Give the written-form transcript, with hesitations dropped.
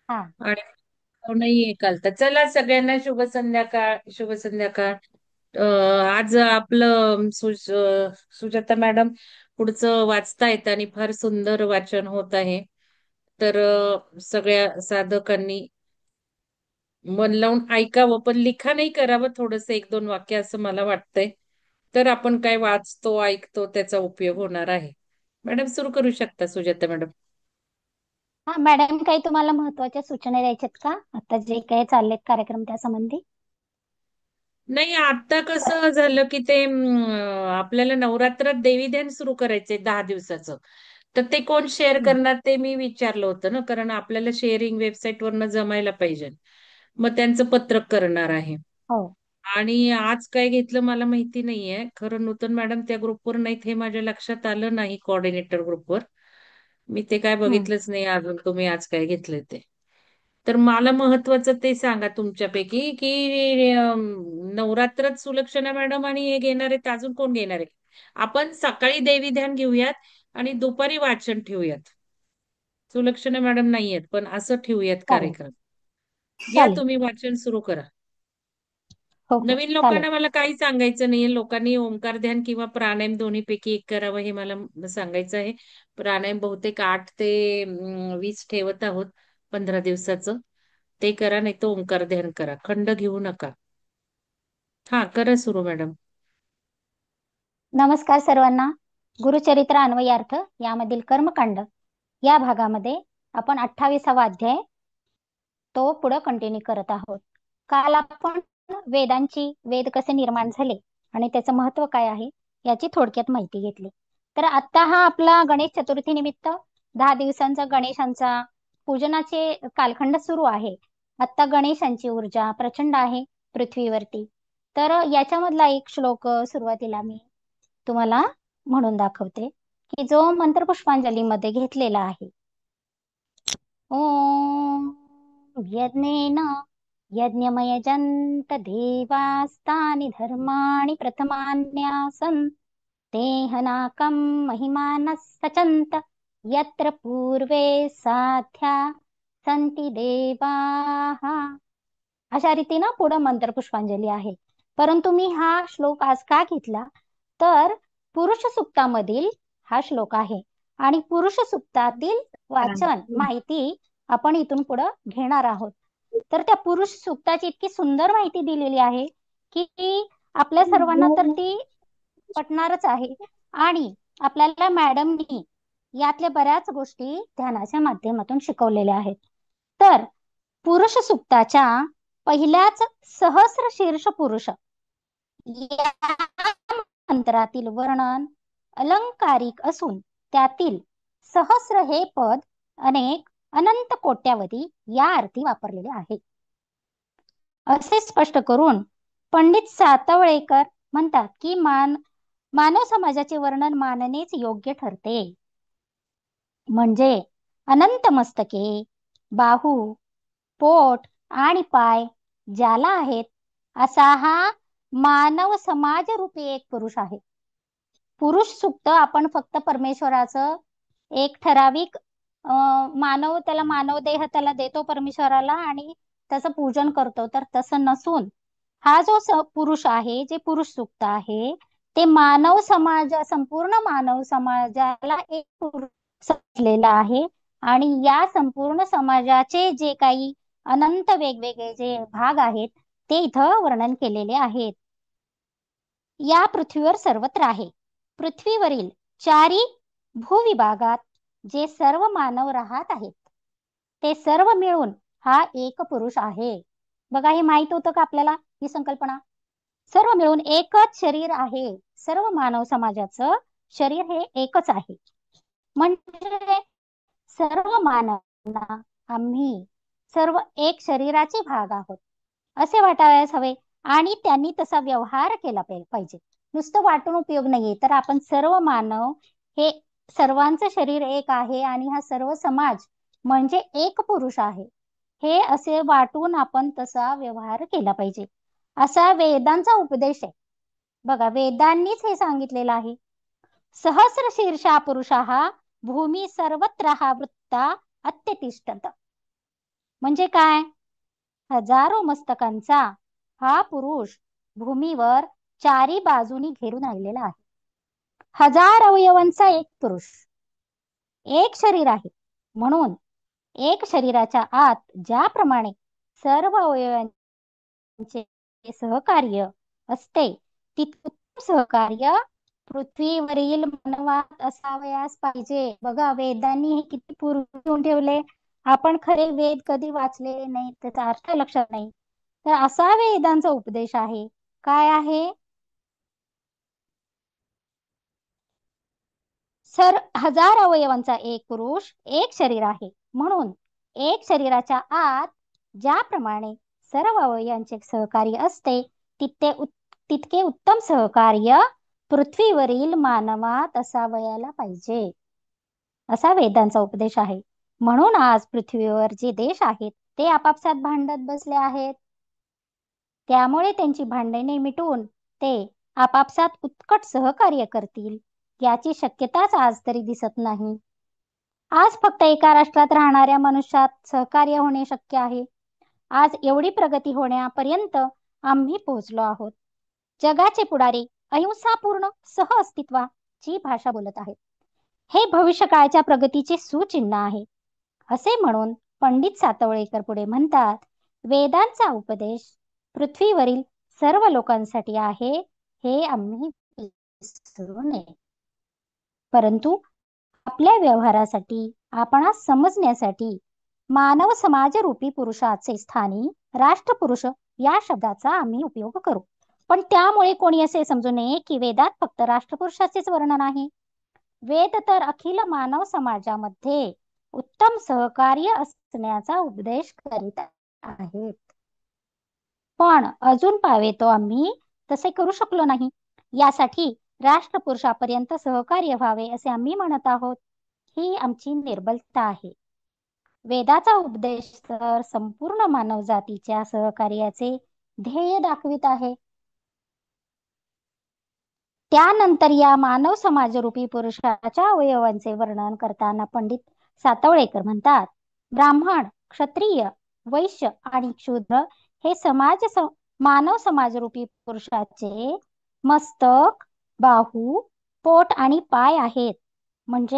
हा. आणि नाही काल तर चला सगळ्यांना शुभ संध्याकाळ, शुभ संध्याकाळ. आज आपलं सुजाता मॅडम पुढचं वाचतायत आणि फार सुंदर वाचन होत आहे. तर सगळ्या साधकांनी मन लावून ऐकावं, पण लिखाणही करावं थोडंसं, एक दोन वाक्य असं मला वाटतंय. तर आपण काय वाचतो ऐकतो त्याचा उपयोग होणार आहे. मॅडम सुरू करू शकता, सुजाता मॅडम. हा मॅडम, काही तुम्हाला महत्वाच्या सूचना द्यायच्यात का आता जे काही चाललेत कार्यक्रम त्या संबंधी? नाही, आता कसं झालं की ते आपल्याला नवरात्रात देवी ध्यान सुरू करायचंय 10 दिवसाचं. तर ते कोण शेअर हं. करणार ते मी विचारलं होतं ना, कारण आपल्याला शेअरिंग वेबसाईट वरनं जमायला पाहिजे. मग त्यांचं पत्रक करणार आहे. हो. आणि आज काय घेतलं मला माहिती नाहीये. खरं नूतन मॅडम त्या ग्रुपवर नाहीत हे माझ्या लक्षात आलं नाही, कोऑर्डिनेटर ग्रुपवर. मी ते काय हं. बघितलंच नाही अजून तुम्ही आज काय घेतलंय ते. तर मला महत्वाचं ते सांगा तुमच्यापैकी की नवरात्रात सुलक्षणा मॅडम आणि हे घेणार आहेत, अजून कोण घेणार आहे? आपण सकाळी देवी ध्यान घेऊयात आणि दुपारी वाचन ठेवूयात. सुलक्षणा मॅडम नाहीयेत पण असं ठेवूयात चालेल. कार्यक्रम. घ्या चालेल. तुम्ही वाचन सुरू करा. हो हो नवीन चालेल. लोकांना मला काही सांगायचं नाहीये. लोकांनी ओंकार ध्यान किंवा प्राणायाम दोन्हीपैकी एक करावं हे मला सांगायचं आहे. प्राणायाम बहुतेक 8 ते 20 ठेवत आहोत 15 दिवसाचं. ते करा, नाही तर ओंकार ध्यान करा. खंड घेऊ नका. हा, करा सुरू मॅडम. नमस्कार सर्वांना. गुरुचरित्र अन्वयार्थ यामधील कर्मकांड या भागामध्ये आपण 28वा अध्याय तो पुढे कंटिन्यू करत आहोत. काल आपण वेद कसे निर्माण झाले आणि त्याचं महत्व काय आहे याची थोडक्यात माहिती घेतली. तर आता हा आपला गणेश चतुर्थी निमित्त 10 दिवसांचा गणेशांचा पूजनाचे कालखंड सुरू आहे. आता गणेशांची ऊर्जा प्रचंड आहे पृथ्वीवरती. तर याच्यामधला एक श्लोक सुरुवातीला मी तुम्हाला म्हणून दाखवते, की जो मंत्र पुष्पांजलीमध्ये घेतलेला आहे. ओम यज्ञेन यज्ञमयजन्त देवास्तानि धर्माणि प्रथमान्यासन् तेहनाकं महिमानः सचन्त यत्र पूर्वे साध्या सन्ति देवाः. अशा रीतीनं पुढं मंत्र पुष्पांजली आहे. परंतु मी हा श्लोक आज का घेतला, तर पुरुष सुक्तामधील हा श्लोक आहे आणि पुरुष सुक्तातील वाचन माहिती आपण इथून पुढं घेणार आहोत. तर त्या पुरुष सुक्ताची इतकी सुंदर माहिती दिलेली आहे की आपल्या सर्वांना तर ती पटणारच आहे. आणि आपल्याला मॅडमनी यातल्या बऱ्याच गोष्टी ध्यानाच्या माध्यमातून शिकवलेल्या आहेत. तर पुरुष सुक्ताच्या पहिल्याच सहस्र शीर्ष पुरुष या मंत्रातील वर्णन अलंकारिक असून त्यातील सहस्र हे पद अनेक अनंत कोट्यावधी या अर्थी वापरलेले आहे असे स्पष्ट करून पंडित सातवळेकर म्हणतात की मानव समाजाचे वर्णन माननेच योग्य ठरते. म्हणजे अनंत मस्तके, बाहू, पोट आणि पाय ज्याला आहेत असा हा मानव समाज रूपी एक पुरुष आहे. पुरुष सुक्त आपण फक्त परमेश्वराचं एक ठराविक मानव, त्याला मानव देह त्याला देतो परमेश्वराला आणि त्याचं पूजन करतो, तर तसं नसून हा जो पुरुष आहे, जे पुरुष सुक्त आहे, ते मानव समाज, संपूर्ण मानव समाजाला एक पुरुष समजलेला आहे. आणि या संपूर्ण समाजाचे जे काही अनंत वेगवेगळे जे भाग आहेत ते इथं वर्णन केलेले आहेत. या पृथ्वीवर सर्वत्र आहे. पृथ्वीवरील चारी भूविभागात जे सर्व मानव राहत आहेत ते सर्व मिळून हा एक पुरुष आहे. बघा, हे माहित होतं का आपल्याला ही संकल्पना? सर्व मिळून एकच शरीर आहे. सर्व मानव समाजाचं शरीर हे एकच आहे. म्हणजे सर्व मानवांना आम्ही सर्व एक शरीराचे भाग आहोत असे वाटावयास हवे आणि त्यांनी तसा व्यवहार केला पाहिजे. नुसतं वाटून उपयोग नाहीये. तर आपण सर्व मानव हे सर्वांचं शरीर एक आहे आणि हा सर्व समाज म्हणजे एक पुरुष आहे, हे असे वाटून आपण तसा व्यवहार केला पाहिजे असा वेदांचा उपदेश आहे. बघा, वेदांनीच हे सांगितलेलं आहे. सहस्र शीर्षा पुरुषः भूमी सर्वत्र वृत्ता अत्यतिष्ठत. म्हणजे काय? हजारो मस्तकांचा हा पुरुष भूमीवर चारी बाजूनी घेरून राहिलेला आहे. हजार अवयवांचा एक पुरुष, एक शरीर आहे. म्हणून एक शरीराच्या आत ज्याप्रमाणे सर्व अवयवांचे सहकार्य असते, तितके सहकार्य पृथ्वीवरील मानवात असावयास पाहिजे. बघा, वेदांनी हे किती पूर्वी ठेवले. आपण खरे वेद कधी वाचलेले नाही, त्याचा अर्थ लक्षात नाही. तर असा वेदांचा उपदेश आहे. काय आहे? हजार अवयवांचा एक पुरुष, एक शरीर आहे. म्हणून एक शरीराच्या आत ज्याप्रमाणे सर्व अवयवांचे सहकार्य असते, तितके उत्तम सहकार्य पृथ्वीवरील मानवात असावयाला पाहिजे, असा वेदांचा उपदेश आहे. म्हणून आज पृथ्वीवर जे देश आहेत ते आपापसात भांडत बसले आहेत. त्यामुळे त्यांची भांडणे मिटून ते आपापसात उत्कट सहकार्य करतील याची शक्यताच आज तरी दिसत नाही. आज फक्त एका राष्ट्रात राहणाऱ्या मनुष्यात सहकार्य होणे शक्य आहे. आज एवढी प्रगती होण्यापर्यंत आम्ही पोहोचलो आहोत. जगाचे पुढारी अहिंसापूर्ण सहअस्तित्वाची भाषा बोलत आहेत. हे भविष्यकाळच्या प्रगतीचे सुचिन्ह आहे. असे म्हणून पंडित सातवळेकर पुढे म्हणतात, वेदांचा उपदेश पृथ्वीवरील सर्व लोकांसाठी आहे, हे आम्ही विसरू नये. परंतु आपल्या व्यवहारासाठी, आपणास समजण्यासाठी मानव समाजरूपी पुरुषाचे स्थानी राष्ट्रपुरुष या शब्दाचा आम्ही उपयोग करू. पण त्यामुळे कोणी असे समजू नये की वेदात फक्त राष्ट्रपुरुषाचेच वर्णन आहे. वेद तर अखिल मानव समाजामध्ये उत्तम सहकार्य असण्याचा उपदेश करीत आहेत. पण अजून पावे तो आम्ही तसे करू शकलो नाही. यासाठी राष्ट्रपुरुषापर्यंत सहकार्य व्हावे असे आम्ही म्हणत आहोत. ही आमची निर्बलता आहे. वेदाचा उपदेश तर संपूर्ण मानवजातीच्या सहकार्याचे ध्येय दाखवित आहे. त्यानंतर या मानव समाजरूपी पुरुषाच्या अवयवांचे वर्णन करताना पंडित सातवळेकर म्हणतात, ब्राह्मण, क्षत्रिय, वैश्य आणि शूद्र हे मानव समाजरूपी पुरुषाचे मस्तक, बाहू, पोट आणि पाय आहेत. म्हणजे